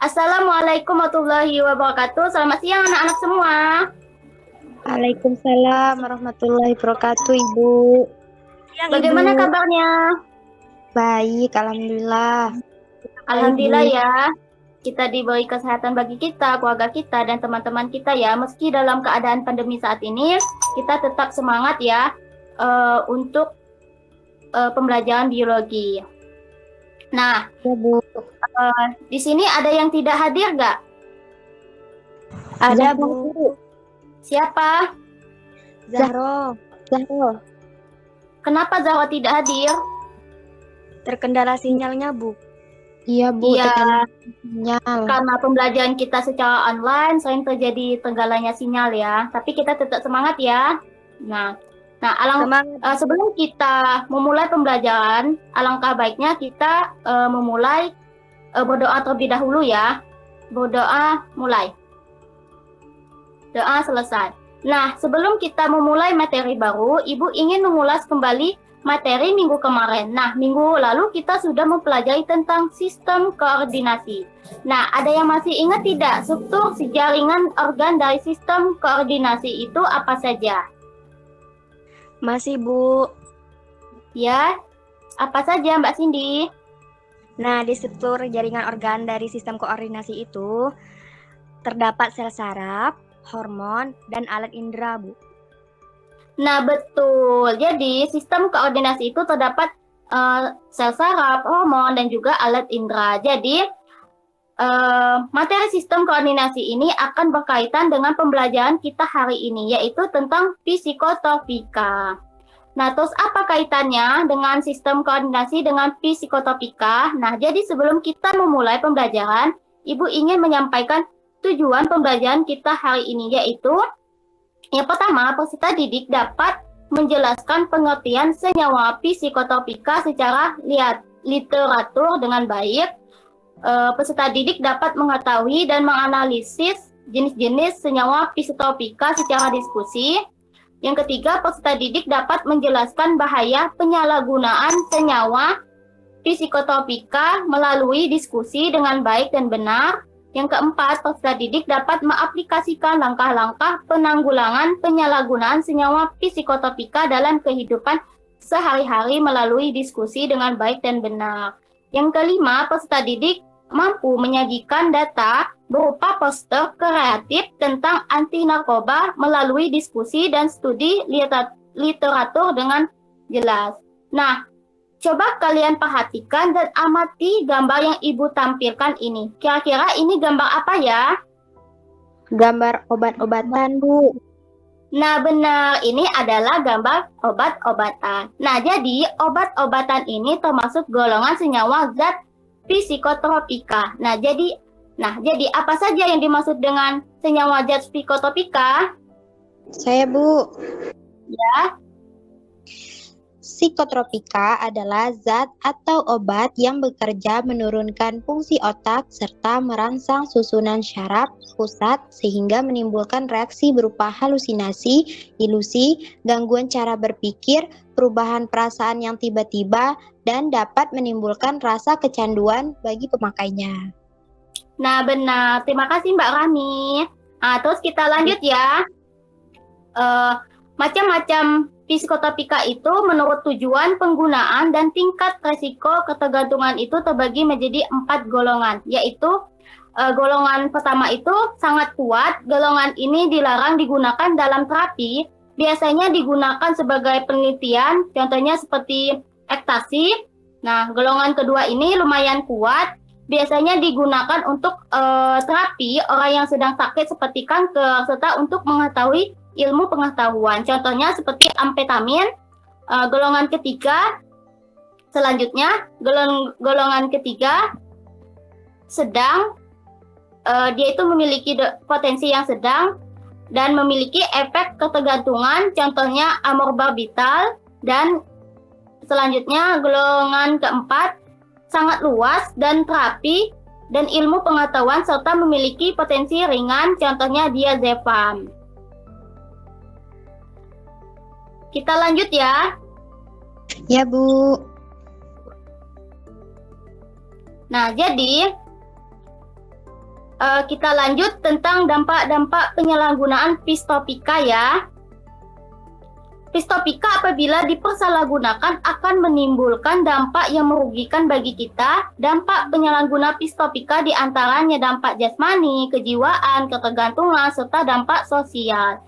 Assalamualaikum warahmatullahi wabarakatuh. Selamat siang anak-anak semua. Waalaikumsalam warahmatullahi wabarakatuh, Ibu. Bagaimana Ibu. kabarnya? Baik, alhamdulillah. Alhamdulillah Ibu. ya. Kita diberi kesehatan bagi kita, keluarga kita, dan teman-teman kita ya. Meski dalam keadaan pandemi saat ini, kita tetap semangat ya untuk pembelajaran biologi. Nah, Ya, Bu. di sini ada yang tidak hadir nggak? Ada, Bu. Siapa? Zahro. Kenapa Zahra tidak hadir? Terkendala sinyalnya, Bu. Iya, Bu. Iya. Terkendala sinyal. Karena pembelajaran kita secara online, sering terjadi tenggelamnya sinyal ya. Tapi kita tetap semangat ya. Sebelum kita memulai pembelajaran, alangkah baiknya kita memulai berdoa terlebih dahulu ya. Berdoa mulai. Doa selesai. Nah, sebelum kita memulai materi baru, Ibu ingin mengulas kembali materi minggu kemarin. Nah, minggu lalu kita sudah mempelajari tentang sistem koordinasi. Nah, ada yang masih ingat tidak struktur jaringan organ dari sistem koordinasi itu apa saja? Masih, Bu. Ya, apa saja Mbak Cindy? Nah, di struktur jaringan organ dari sistem koordinasi itu terdapat sel saraf, hormon, dan alat indera, Bu. Nah, betul. Jadi, sistem koordinasi itu terdapat sel saraf, hormon, dan juga alat indera. Jadi, materi sistem koordinasi ini akan berkaitan dengan pembelajaran kita hari ini, yaitu tentang psikotopika. Nah, terus apa kaitannya dengan sistem koordinasi dengan psikotopika? Nah, jadi sebelum kita memulai pembelajaran, Ibu ingin menyampaikan tujuan pembelajaran kita hari ini, yaitu yang pertama, peserta didik dapat menjelaskan pengertian senyawa psikotopika secara literatur dengan baik. Peserta didik dapat mengetahui dan menganalisis jenis-jenis senyawa psikotopika secara diskusi. Yang ketiga, peserta didik dapat menjelaskan bahaya penyalahgunaan senyawa psikotopika melalui diskusi dengan baik dan benar. Yang keempat, peserta didik dapat mengaplikasikan langkah-langkah penanggulangan penyalahgunaan senyawa psikotopika dalam kehidupan sehari-hari melalui diskusi dengan baik dan benar. Yang kelima, peserta didik mampu menyajikan data berupa poster kreatif tentang anti narkoba melalui diskusi dan studi literatur dengan jelas. Nah, coba kalian perhatikan dan amati gambar yang Ibu tampilkan ini. Kira-kira ini gambar apa ya? Gambar obat-obatan, Bu. Nah, benar. Ini adalah gambar obat-obatan. Nah, jadi obat-obatan ini termasuk golongan senyawa zat psikotropika. Nah, jadi apa saja yang dimaksud dengan senyawa zat psikotropika? Saya, Bu. Ya. Psikotropika adalah zat atau obat yang bekerja menurunkan fungsi otak serta merangsang susunan syaraf pusat sehingga menimbulkan reaksi berupa halusinasi, ilusi, gangguan cara berpikir, perubahan perasaan yang tiba-tiba, dan dapat menimbulkan rasa kecanduan bagi pemakainya. Nah, benar. Terima kasih Mbak Rani. Nah, terus kita lanjut ya. Macam-macam psikotropika itu menurut tujuan penggunaan dan tingkat resiko ketergantungan itu terbagi menjadi 4 golongan, yaitu golongan pertama itu sangat kuat. Golongan ini dilarang digunakan dalam terapi, biasanya digunakan sebagai penelitian, contohnya seperti ekstasi. Nah, golongan kedua ini lumayan kuat, biasanya digunakan untuk terapi orang yang sedang sakit seperti kanker, serta untuk mengetahui ilmu pengetahuan, contohnya seperti amfetamin. Golongan ketiga, selanjutnya golongan ketiga sedang, dia itu memiliki potensi yang sedang dan memiliki efek ketergantungan, contohnya amorbarbital. Dan selanjutnya golongan keempat sangat luas dan terapi dan ilmu pengetahuan serta memiliki potensi ringan, contohnya diazepam. Kita lanjut ya. Ya, Bu. Nah, jadi kita lanjut tentang dampak-dampak penyalahgunaan pistopika ya. Pistopika apabila dipersalahgunakan akan menimbulkan dampak yang merugikan bagi kita. Dampak penyalahguna pistopika diantaranya dampak jasmani, kejiwaan, ketergantungan, serta dampak sosial.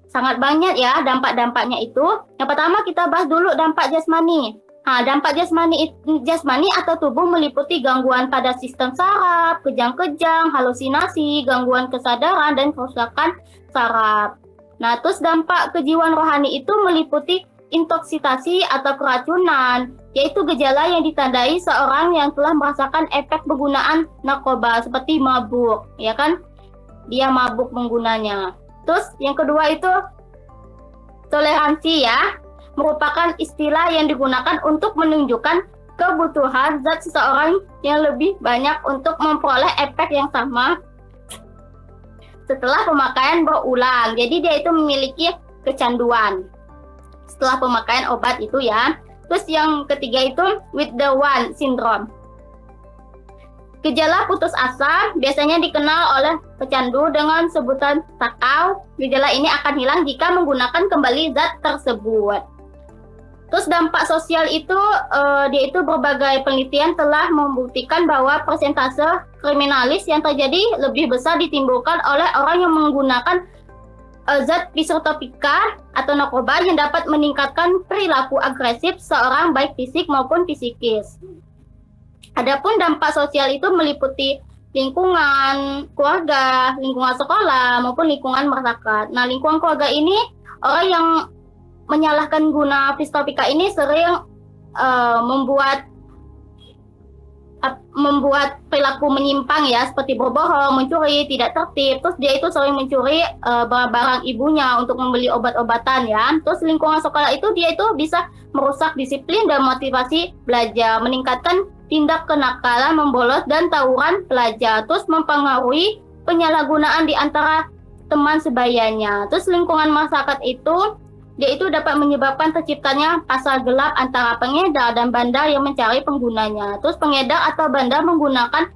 Sangat banyak ya dampak-dampaknya itu. Yang pertama kita bahas dulu dampak jasmani. Dampak jasmani atau tubuh meliputi gangguan pada sistem saraf, kejang-kejang, halusinasi, gangguan kesadaran, dan kerusakan saraf. Nah, terus dampak kejiwaan rohani itu meliputi intoksikasi atau keracunan, yaitu gejala yang ditandai seorang yang telah merasakan efek penggunaan narkoba seperti mabuk, ya kan? Dia mabuk menggunanya. Terus yang kedua itu toleransi ya, merupakan istilah yang digunakan untuk menunjukkan kebutuhan zat seseorang yang lebih banyak untuk memperoleh efek yang sama setelah pemakaian berulang. Jadi dia itu memiliki kecanduan setelah pemakaian obat itu ya. Terus yang ketiga itu withdrawal syndrome. Gejala putus asa biasanya dikenal oleh pecandu dengan sebutan sakau. Gejala ini akan hilang jika menggunakan kembali zat tersebut. Terus dampak sosial itu, dia itu berbagai penelitian telah membuktikan bahwa persentase kriminalis yang terjadi lebih besar ditimbulkan oleh orang yang menggunakan zat psikotropika atau narkoba yang dapat meningkatkan perilaku agresif seorang baik fisik maupun psikis. Adapun dampak sosial itu meliputi lingkungan keluarga, lingkungan sekolah maupun lingkungan masyarakat. Nah, lingkungan keluarga ini orang yang menyalahkan guna pistopika ini sering membuat perilaku menyimpang ya, seperti berbohong, mencuri, tidak tertib. Terus dia itu sering mencuri barang ibunya untuk membeli obat-obatan ya. Terus lingkungan sekolah itu dia itu bisa merusak disiplin dan motivasi belajar, meningkatkan tindak kenakalan, membolos dan tawuran pelajar. Terus mempengaruhi penyalahgunaan di antara teman sebayanya. Terus lingkungan masyarakat itu dia itu dapat menyebabkan terciptanya pasar gelap antara pengedar dan bandar yang mencari penggunanya. Terus pengedar atau bandar menggunakan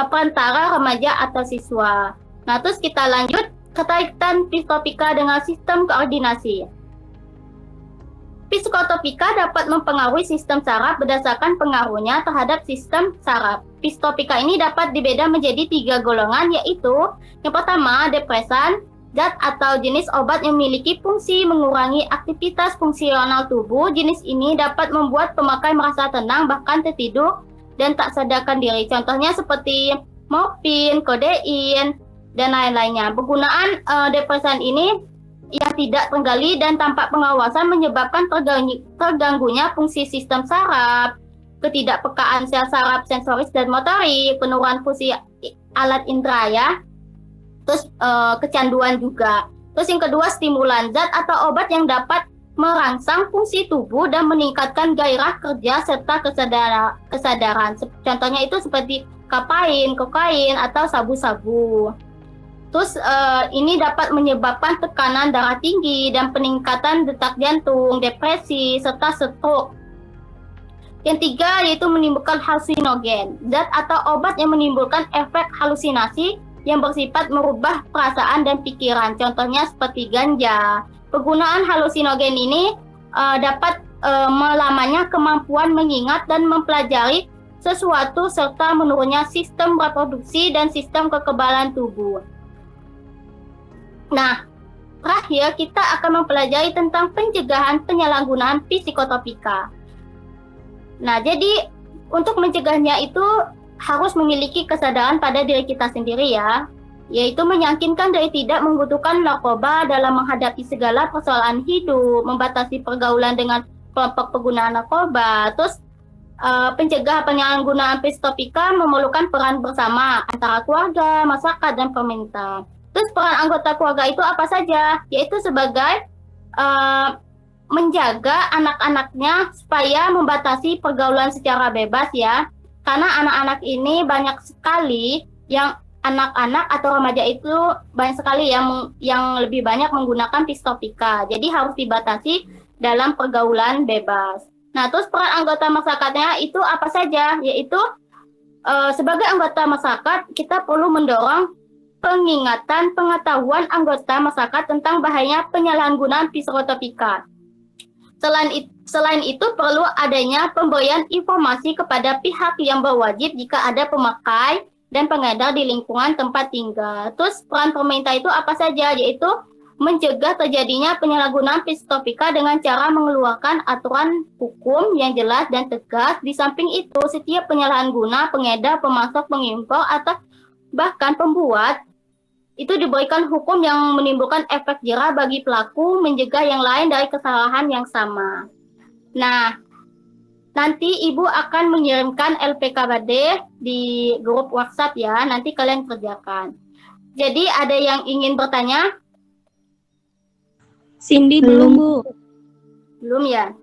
perantara remaja atau siswa. Nah, terus kita lanjut kaitan psikotropika dengan sistem koordinasi. Psikotropika dapat mempengaruhi sistem saraf berdasarkan pengaruhnya terhadap sistem saraf. Psikotropika ini dapat dibeda menjadi 3 golongan, yaitu yang pertama depresan, zat atau jenis obat yang memiliki fungsi mengurangi aktivitas fungsional tubuh. Jenis ini dapat membuat pemakai merasa tenang, bahkan tertidur dan tak sadarkan diri. Contohnya seperti morfin, kodein, dan lain-lainnya. Penggunaan depresan ini yang tidak tergali dan tanpa pengawasan menyebabkan terganggunya fungsi sistem saraf, ketidakpekaan sel saraf sensoris dan motorik, penurunan fungsi alat indera ya. Terus kecanduan juga. Terus yang kedua stimulan, zat atau obat yang dapat merangsang fungsi tubuh dan meningkatkan gairah kerja serta kesadaran. Contohnya itu seperti kafein, kokain atau sabu-sabu. Terus ini dapat menyebabkan tekanan darah tinggi dan peningkatan detak jantung, depresi serta stroke. Yang tiga yaitu menimbulkan halusinogen, zat atau obat yang menimbulkan efek halusinasi yang bersifat merubah perasaan dan pikiran. Contohnya seperti ganja. Penggunaan halusinogen ini dapat melamanya kemampuan mengingat dan mempelajari sesuatu serta menurunnya sistem reproduksi dan sistem kekebalan tubuh. Nah, terakhir kita akan mempelajari tentang pencegahan penyalahgunaan psikotropika. Nah, jadi untuk mencegahnya itu harus memiliki kesadaran pada diri kita sendiri ya, yaitu meyakinkan dari tidak membutuhkan narkoba dalam menghadapi segala persoalan hidup, membatasi pergaulan dengan kelompok pengguna narkoba. Terus pencegah penyalahgunaan psikotropika memerlukan peran bersama antara keluarga, masyarakat, dan pemerintah. Terus peran anggota keluarga itu apa saja? Yaitu sebagai menjaga anak-anaknya supaya membatasi pergaulan secara bebas ya. Karena anak-anak ini banyak sekali yang anak-anak atau remaja itu banyak sekali yang lebih banyak menggunakan psikotropika. Jadi harus dibatasi dalam pergaulan bebas. Nah, terus peran anggota masyarakatnya itu apa saja? Yaitu sebagai anggota masyarakat, kita perlu mendorong pengingatan pengetahuan anggota masyarakat tentang bahaya penyalahgunaan psikotropika. Selain itu perlu adanya pemberian informasi kepada pihak yang berwajib jika ada pemakai dan pengedar di lingkungan tempat tinggal. Terus peran pemerintah itu apa saja? Yaitu mencegah terjadinya penyalahgunaan psikotropika dengan cara mengeluarkan aturan hukum yang jelas dan tegas. Di samping itu, setiap penyalahan guna, pengedar, pemasok, pengimpor, atau bahkan pembuat itu diberikan hukum yang menimbulkan efek jera bagi pelaku, mencegah yang lain dari kesalahan yang sama. Nah, nanti Ibu akan mengirimkan LPKBD di grup WhatsApp ya, nanti kalian kerjakan. Jadi ada yang ingin bertanya? Cindy belum, Bu. Belum ya?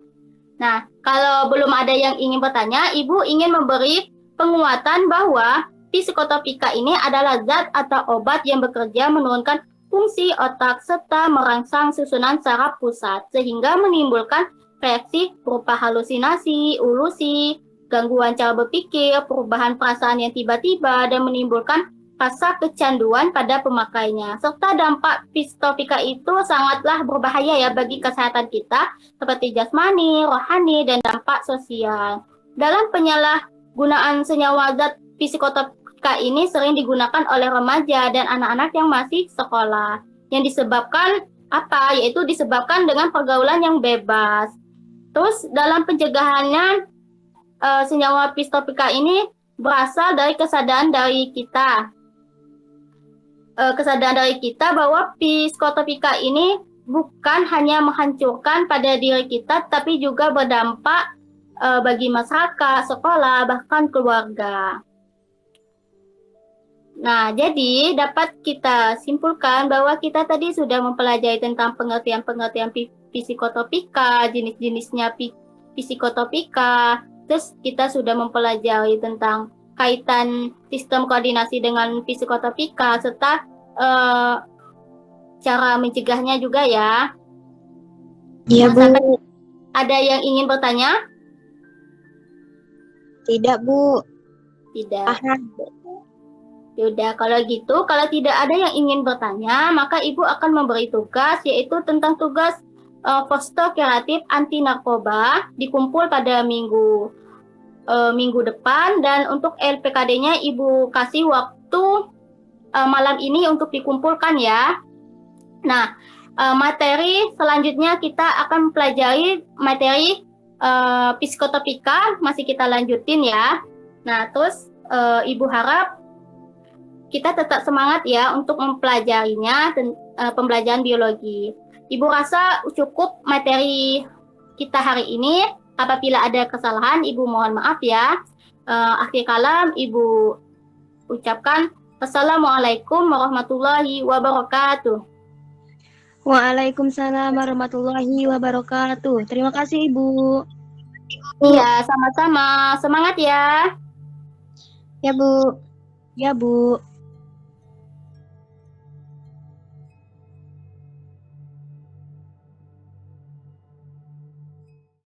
Nah, kalau belum ada yang ingin bertanya, Ibu ingin memberi penguatan bahwa psikotropika ini adalah zat atau obat yang bekerja menurunkan fungsi otak serta merangsang susunan saraf pusat sehingga menimbulkan reaksi berupa halusinasi, ilusi, gangguan cara berpikir, perubahan perasaan yang tiba-tiba dan menimbulkan rasa kecanduan pada pemakainya. Serta dampak psikotropika itu sangatlah berbahaya ya bagi kesehatan kita seperti jasmani, rohani, dan dampak sosial. Dalam penyalahgunaan senyawa zat psikotropika ini sering digunakan oleh remaja dan anak-anak yang masih sekolah. Yang disebabkan apa? Yaitu disebabkan dengan pergaulan yang bebas. Terus dalam pencegahannya senyawa psikotropika ini berasal dari kesadaran dari kita. Kesadaran dari kita bahwa psikotropika ini bukan hanya menghancurkan pada diri kita, tapi juga berdampak bagi masyarakat, sekolah, bahkan keluarga. Nah, jadi dapat kita simpulkan bahwa kita tadi sudah mempelajari tentang pengertian-pengertian psikotropika, jenis-jenisnya psikotropika, terus kita sudah mempelajari tentang kaitan sistem koordinasi dengan psikotropika serta cara mencegahnya juga ya. Iya, Bu. Ada yang ingin bertanya? Tidak, Bu. Tidak. Paham. Yaudah, kalau gitu, kalau tidak ada yang ingin bertanya, maka Ibu akan memberi tugas, yaitu tentang tugas foster kreatif anti narkoba, dikumpul pada minggu depan, dan untuk LPKD-nya Ibu kasih waktu malam ini untuk dikumpulkan ya. Nah, materi selanjutnya kita akan mempelajari materi psikotropika, masih kita lanjutin ya. Nah, terus Ibu harap kita tetap semangat ya untuk mempelajarinya, pembelajaran biologi. Ibu rasa cukup materi kita hari ini. Apabila ada kesalahan, Ibu mohon maaf ya. Akhir kalam, Ibu ucapkan Assalamualaikum warahmatullahi wabarakatuh. Waalaikumsalam warahmatullahi wabarakatuh. Terima kasih, Ibu. Iya, sama-sama. Semangat ya. Ya, Bu. Ya, Bu.